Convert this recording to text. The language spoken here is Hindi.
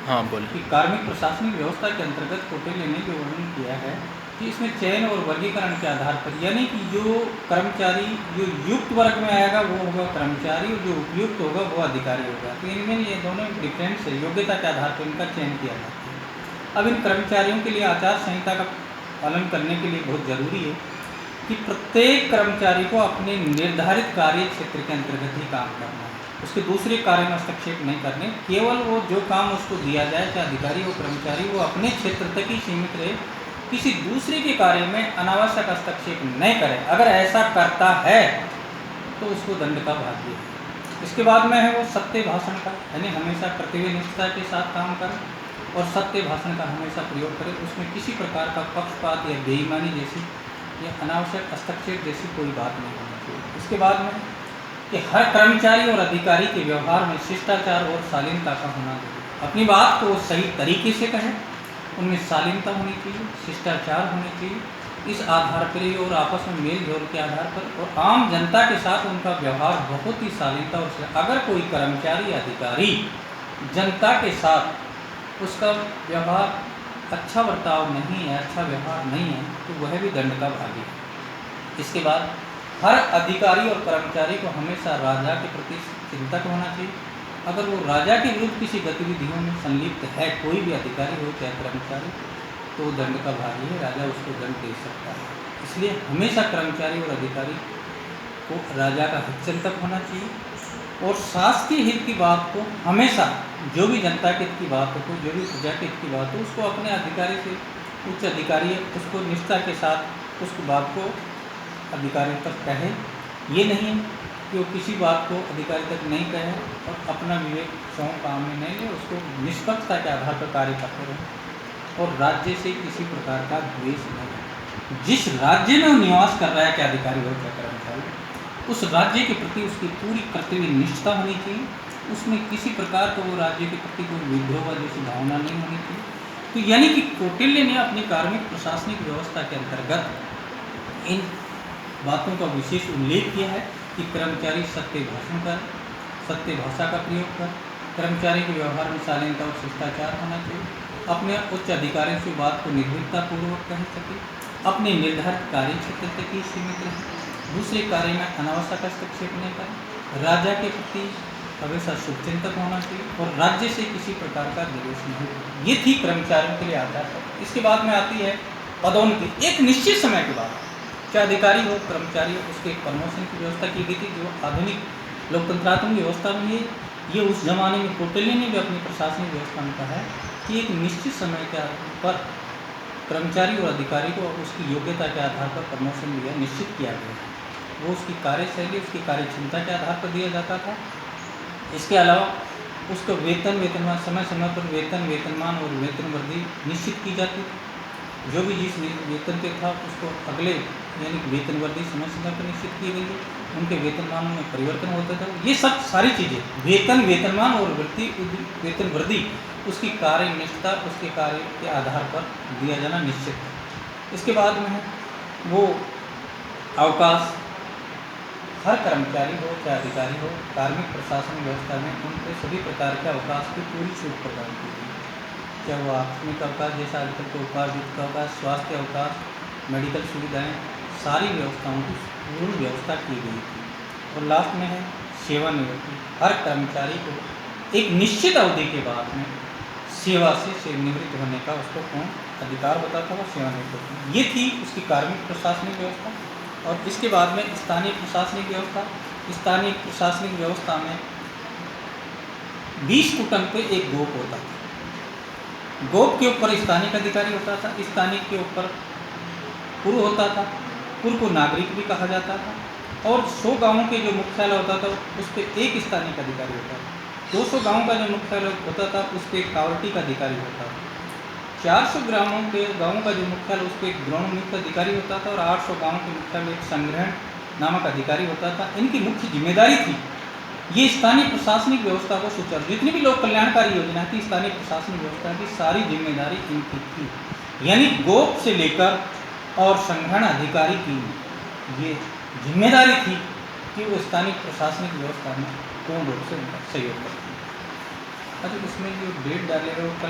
हाँ बोलिए। कि कार्मिक प्रशासनिक व्यवस्था के अंतर्गत कौटिल्य ने जो वर्णन किया है कि इसमें चयन और वर्गीकरण के आधार पर, यानी कि जो कर्मचारी जो युक्त वर्ग में आएगा वो होगा कर्मचारी, और जो उपयुक्त होगा वो अधिकारी होगा। तो इनमें ये दोनों डिफरेंस है, योग्यता के आधार पर इनका चयन किया जाता है। अब इन कर्मचारियों के लिए आचार संहिता का पालन करने के लिए बहुत ज़रूरी है कि प्रत्येक कर्मचारी को अपने निर्धारित कार्य क्षेत्र के अंतर्गत ही काम करना है, उसके दूसरे कार्य में हस्तक्षेप नहीं करने। केवल वो जो काम उसको दिया जाए, चाहे अधिकारी हो कर्मचारी, वो अपने क्षेत्र तक ही सीमित रहे, किसी दूसरे के कार्य में अनावश्यक हस्तक्षेप नहीं करे। अगर ऐसा करता है तो उसको दंड का भागी है। इसके बाद में है वो सत्य भाषण का, यानी हमेशा कर्तव्यनिष्ठता के साथ काम करें और सत्य भाषण का हमेशा प्रयोग करें। उसमें किसी प्रकार का पक्षपात या बेईमानी जैसी या अनावश्यक हस्तक्षेप जैसी कोई बात नहीं होनी चाहिए। इसके बाद में कि हर कर्मचारी और अधिकारी के व्यवहार में शिष्टाचार और शालीनता का होना चाहिए। अपनी बात को सही तरीके से कहें, उनमें शालीनता होनी चाहिए, शिष्टाचार होने चाहिए, इस आधार पर और आपस में मेल जोल के आधार पर, और आम जनता के साथ उनका व्यवहार बहुत ही शालीनता और अगर कोई कर्मचारी अधिकारी जनता के साथ उसका व्यवहार अच्छा बर्ताव नहीं है, अच्छा व्यवहार नहीं है, तो वह भी दंड का भागी है। इसके बाद हर अधिकारी और कर्मचारी को हमेशा राजा के प्रति चिंतक होना चाहिए। अगर वो राजा के विरुद्ध किसी गतिविधियों में संलिप्त है, कोई भी अधिकारी हो चाहे कर्मचारी, तो वो दंड का भागी है, राजा उसको दंड दे सकता है। इसलिए हमेशा कर्मचारी और अधिकारी को राजा का हितचिंतक होना चाहिए और शासकीय हित की बात को हमेशा, जो भी जनता के हित की बात हो, जो भी प्रजा के हित की बात हो, उसको अपने अधिकारी से, उच्च अधिकारी है उसको निष्ठा के साथ उस बात को अधिकारियों तक कहे। ये नहीं कि वो किसी बात को अधिकारी तक नहीं कहे और अपना विवेक स्वयं काम में नहीं ले, उसको निष्पक्षता के आधार पर कार्य करते रहे और राज्य से किसी प्रकार का द्वेष नहीं है। जिस राज्य में वो निवास कर रहा है, क्या अधिकारी हो क्या कर्मचारी, उस राज्य के प्रति उसकी पूरी कर्तव्य निष्ठा होनी चाहिए, उसमें किसी प्रकार का वो राज्य के प्रति कोई विद्रोह जैसी भावना नहीं होनी चाहिए। तो यानी कि कौटिल्य ने अपनी कार्मिक प्रशासनिक व्यवस्था के अंतर्गत इन बातों का विशेष उल्लेख किया है कि कर्मचारी सत्य भाषण कर, सत्य भाषा का प्रयोग कर, कर्मचारी के व्यवहार में शालीनता और शिष्टाचार होना चाहिए, अपने उच्च अधिकारियों से बात को निर्भीकतापूर्वक कह सके, अपने निर्धारित कार्य क्षेत्र तक ही सीमित रहे, दूसरे कार्य में अनावश्यक हस्तक्षेप नहीं करें, राजा के प्रति हमेशा शुभचिंतक होना चाहिए और राज्य से किसी प्रकार का द्वेष नहीं। ये थी कर्मचारियों के लिए आधार। इसके बाद में आती है पदोन्नति। एक निश्चित समय के बाद चाहे अधिकारी हो कर्मचारी हो, उसके प्रमोशन की व्यवस्था की गई थी, जो आधुनिक लोकतंत्रात्मक व्यवस्था में ये उस जमाने में कौटिल्य ने भी अपनी प्रशासनिक व्यवस्था में कहा है कि एक निश्चित समय के पर कर्मचारी और अधिकारी को उसकी योग्यता के आधार पर प्रमोशन दिया निश्चित किया गया है। वो उसकी कार्यशैली, उसकी कार्यक्षमता के आधार पर दिया जाता था। इसके अलावा उसको वेतनमान समय समय पर वेतनमान और वेतन वृद्धि निश्चित की जाती थी। जो भी जिस वेतन पे था उसको अगले यानी वेतन वृद्धि समय समय पर निश्चित की गई है, उनके वेतनमानों में परिवर्तन होता था। ये सब सारी चीज़ें वेतनमान और वेतन वृद्धि उसकी कार्य निष्ठता, उसके कार्य के आधार पर दिया जाना निश्चित है। इसके बाद में है वो अवकाश। हर कर्मचारी हो चाहे अधिकारी हो, कार्मिक प्रशासन व्यवस्था में उनके सभी प्रकार के अवकाश की पूरी छूट प्रदान की गई, चाहे वो आकस्मिक अवकाश जैसा आजकल को अवकाश, वित्त अवकाश, स्वास्थ्य अवकाश, मेडिकल सुविधाएं, सारी व्यवस्थाओं की पूर्ण व्यवस्था की गई थी। और लास्ट में है सेवानिवृत्ति। हर कर्मचारी को एक निश्चित अवधि के बाद में सेवा से सेवानिवृत्त होने का उसको कौन अधिकार बताता था, सेवानिवृत्त। ये थी उसकी कार्मिक प्रशासनिक व्यवस्था। और इसके बाद में स्थानीय प्रशासनिक व्यवस्था। स्थानीय प्रशासनिक व्यवस्था में 20 कुटुंब पे एक गोप होता था। गोप के ऊपर स्थानिक अधिकारी होता था, स्थानिक के ऊपर पुर होता था, पुर को नागरिक भी कहा जाता था। और 100 गाँवों के जो मुख्यालय होता था उस पर एक स्थानिक अधिकारी होता था। 200 गाँव का जो मुख्यालय होता था उस पर एक कावटी का अधिकारी होता था। 400 गाँवों का जो मुख्यालय उस पर एक ग्राम मुख्य अधिकारी होता था और 800 गाँवों के मुख्यालय एक संग्रहण नामक अधिकारी होता था। इनकी मुख्य जिम्मेदारी थी ये स्थानीय प्रशासनिक व्यवस्था को सुचारू, जितनी भी लोक कल्याणकारी योजना थी स्थानीय प्रशासनिक व्यवस्था की सारी जिम्मेदारी इनकी थी। यानी गोप से लेकर और संग्रहण अधिकारी की ये जिम्मेदारी थी कि वो स्थानीय प्रशासनिक व्यवस्था में पूर्ण रूप से उनका सहयोग करते हैं। अच्छा, इसमें जो डेट डालेगा वो कल